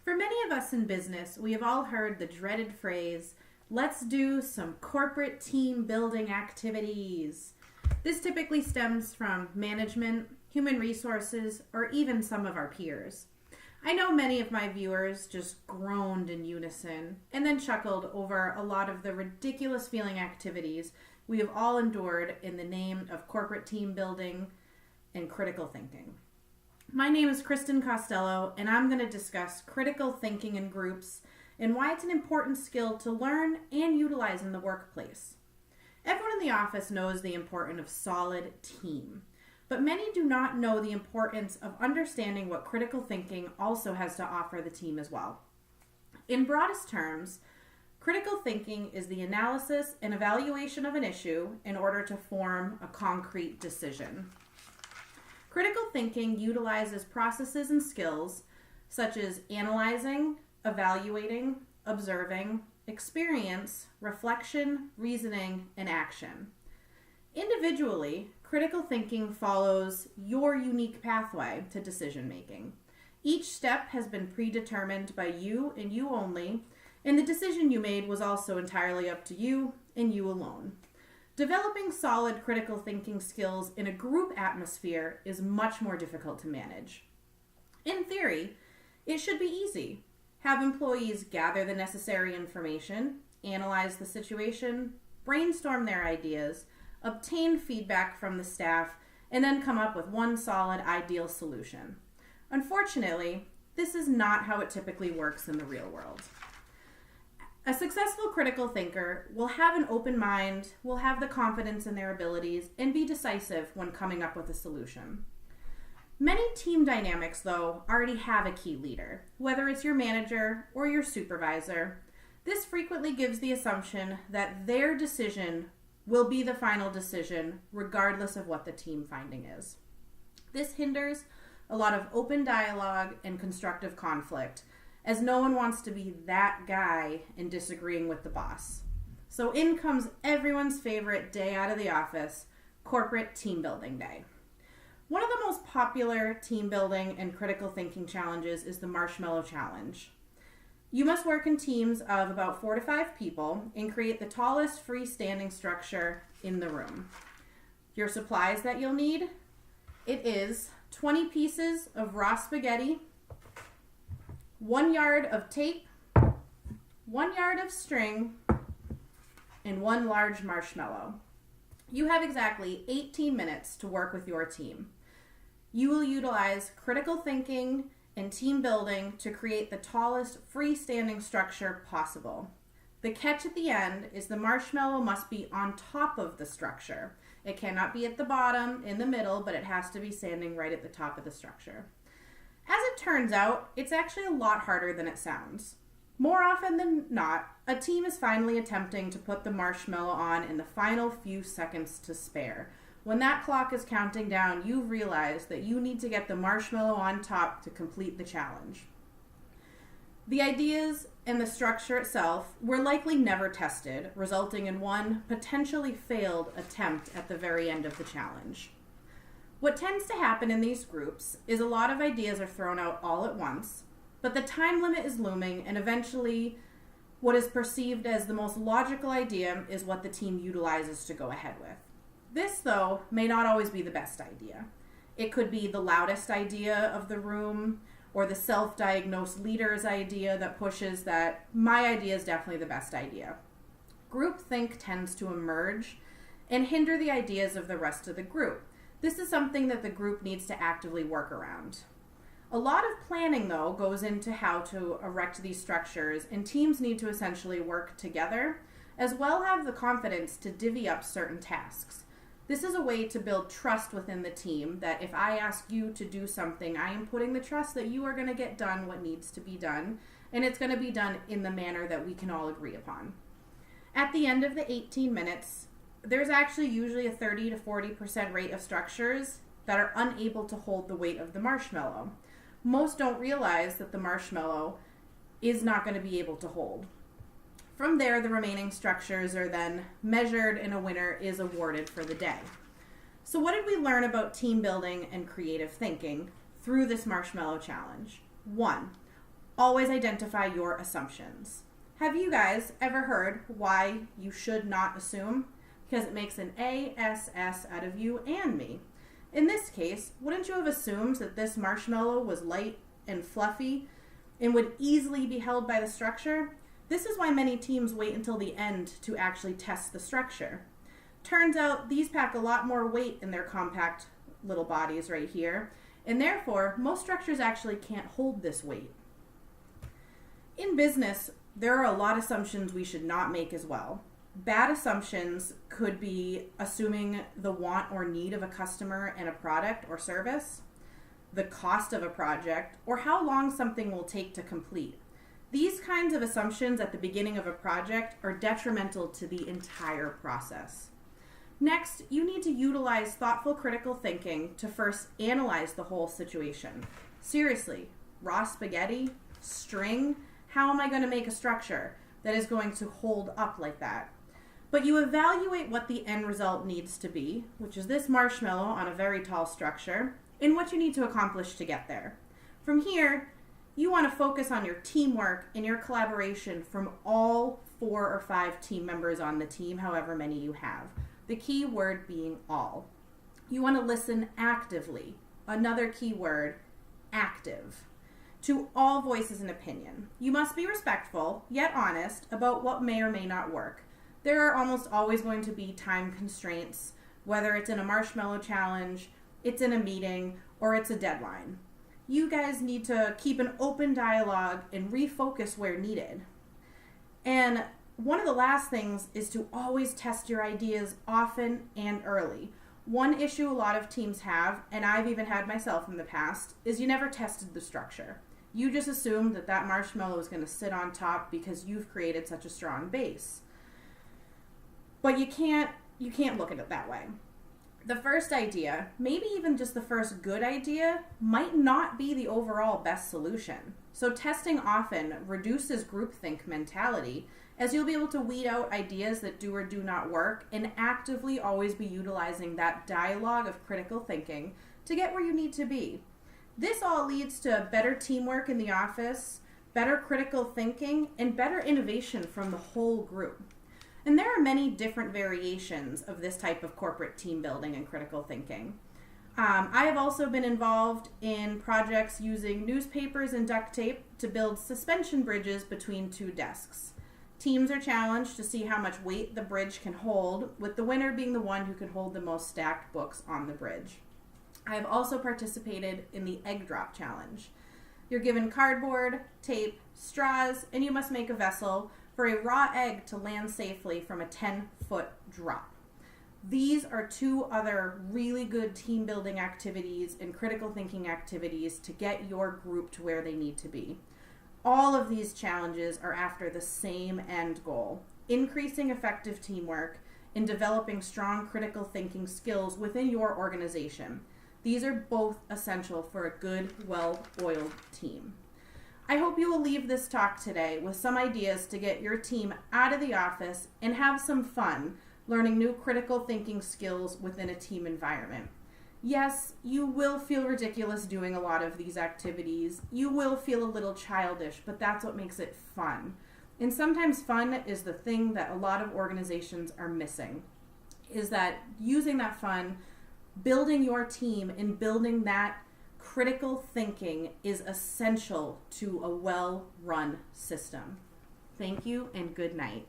For many of us in business, we have all heard the dreaded phrase, let's do some corporate team building activities. This typically stems from management, human resources, or even some of our peers. I know many of my viewers just groaned in unison and then chuckled over a lot of the ridiculous feeling activities we have all endured in the name of corporate team building and critical thinking. My name is Kristen Costello, and I'm going to discuss critical thinking in groups and why it's an important skill to learn and utilize in the workplace. Everyone in the office knows the importance of solid team, but many do not know the importance of understanding what critical thinking also has to offer the team as well. In broadest terms, critical thinking is the analysis and evaluation of an issue in order to form a concrete decision. Critical thinking utilizes processes and skills such as analyzing, evaluating, observing, experience, reflection, reasoning, and action. Individually, critical thinking follows your unique pathway to decision making. Each step has been predetermined by you and you only, and the decision you made was also entirely up to you and you alone. Developing solid critical thinking skills in a group atmosphere is much more difficult to manage. In theory, it should be easy. Have employees gather the necessary information, analyze the situation, brainstorm their ideas, obtain feedback from the staff, and then come up with one solid ideal solution. Unfortunately, this is not how it typically works in the real world. A successful critical thinker will have an open mind, will have the confidence in their abilities, and be decisive when coming up with a solution. Many team dynamics, though, already have a key leader, whether it's your manager or your supervisor. This frequently gives the assumption that their decision will be the final decision, regardless of what the team finding is. This hinders a lot of open dialogue and constructive conflict, as no one wants to be that guy in disagreeing with the boss. So in comes everyone's favorite day out of the office, corporate team building day. One of the most popular team building and critical thinking challenges is the Marshmallow Challenge. You must work in teams of about 4 to 5 people and create the tallest freestanding structure in the room. Your supplies that you'll need, it is 20 pieces of raw spaghetti, 1 yard of tape, 1 yard of string, and 1 large marshmallow. You have exactly 18 minutes to work with your team. You will utilize critical thinking and team building to create the tallest freestanding structure possible. The catch at the end is the marshmallow must be on top of the structure. It cannot be at the bottom, in the middle, but it has to be standing right at the top of the structure. As it turns out, it's actually a lot harder than it sounds. More often than not, a team is finally attempting to put the marshmallow on in the final few seconds to spare. When that clock is counting down, you realize that you need to get the marshmallow on top to complete the challenge. The ideas and the structure itself were likely never tested, resulting in one potentially failed attempt at the very end of the challenge. What tends to happen in these groups is a lot of ideas are thrown out all at once, but the time limit is looming, and eventually what is perceived as the most logical idea is what the team utilizes to go ahead with. This, though, may not always be the best idea. It could be the loudest idea of the room, or the self-diagnosed leader's idea that pushes that my idea is definitely the best idea. Groupthink tends to emerge and hinder the ideas of the rest of the group. This is something that the group needs to actively work around. A lot of planning, though, goes into how to erect these structures, and teams need to essentially work together, as well have the confidence to divvy up certain tasks. This is a way to build trust within the team that if I ask you to do something, I am putting the trust that you are going to get done what needs to be done, and it's going to be done in the manner that we can all agree upon. At the end of the 18 minutes, there's actually usually a 30 to 40% rate of structures that are unable to hold the weight of the marshmallow. Most don't realize that the marshmallow is not going to be able to hold. From there, the remaining structures are then measured and a winner is awarded for the day. So what did we learn about team building and creative thinking through this marshmallow challenge? 1, Always identify your assumptions. Have you guys ever heard why you should not assume? Because it makes an ASS out of you and me. In this case, wouldn't you have assumed that this marshmallow was light and fluffy and would easily be held by the structure? This is why many teams wait until the end to actually test the structure. Turns out these pack a lot more weight in their compact little bodies right here, and therefore most structures actually can't hold this weight. In business, there are a lot of assumptions we should not make as well. Bad assumptions could be assuming the want or need of a customer in a product or service, the cost of a project, or how long something will take to complete. These kinds of assumptions at the beginning of a project are detrimental to the entire process. Next, you need to utilize thoughtful critical thinking to first analyze the whole situation. Seriously, raw spaghetti, string, how am I going to make a structure that is going to hold up like that? But you evaluate what the end result needs to be, which is this marshmallow on a very tall structure, and what you need to accomplish to get there. From here, you want to focus on your teamwork and your collaboration from all 4 or 5 team members on the team, however many you have. The key word being all. You want to listen actively. Another key word, active. To all voices and opinion. You must be respectful, yet honest, about what may or may not work. There are almost always going to be time constraints, whether it's in a marshmallow challenge, it's in a meeting, or it's a deadline. You guys need to keep an open dialogue and refocus where needed. And one of the last things is to always test your ideas often and early. One issue a lot of teams have, and I've even had myself in the past, is you never tested the structure. You just assumed that that marshmallow is going to sit on top because you've created such a strong base. But you can't look at it that way. The first idea, maybe even just the first good idea, might not be the overall best solution. So testing often reduces groupthink mentality, as you'll be able to weed out ideas that do or do not work and actively always be utilizing that dialogue of critical thinking to get where you need to be. This all leads to better teamwork in the office, better critical thinking, and better innovation from the whole group. And there are many different variations of this type of corporate team building and critical thinking. I have also been involved in projects using newspapers and duct tape to build suspension bridges between 2 desks. Teams are challenged to see how much weight the bridge can hold, with the winner being the one who can hold the most stacked books on the bridge. I have also participated in the egg drop challenge. You're given cardboard, tape, straws, and you must make a vessel for a raw egg to land safely from a 10-foot drop. These are 2 other really good team building activities and critical thinking activities to get your group to where they need to be. All of these challenges are after the same end goal, increasing effective teamwork and developing strong critical thinking skills within your organization. These are both essential for a good, well-oiled team. I hope you will leave this talk today with some ideas to get your team out of the office and have some fun learning new critical thinking skills within a team environment. Yes, you will feel ridiculous doing a lot of these activities. You will feel a little childish, but that's what makes it fun. And sometimes fun is the thing that a lot of organizations are missing, is that using that fun, building your team and building that critical thinking is essential to a well-run system. Thank you and good night.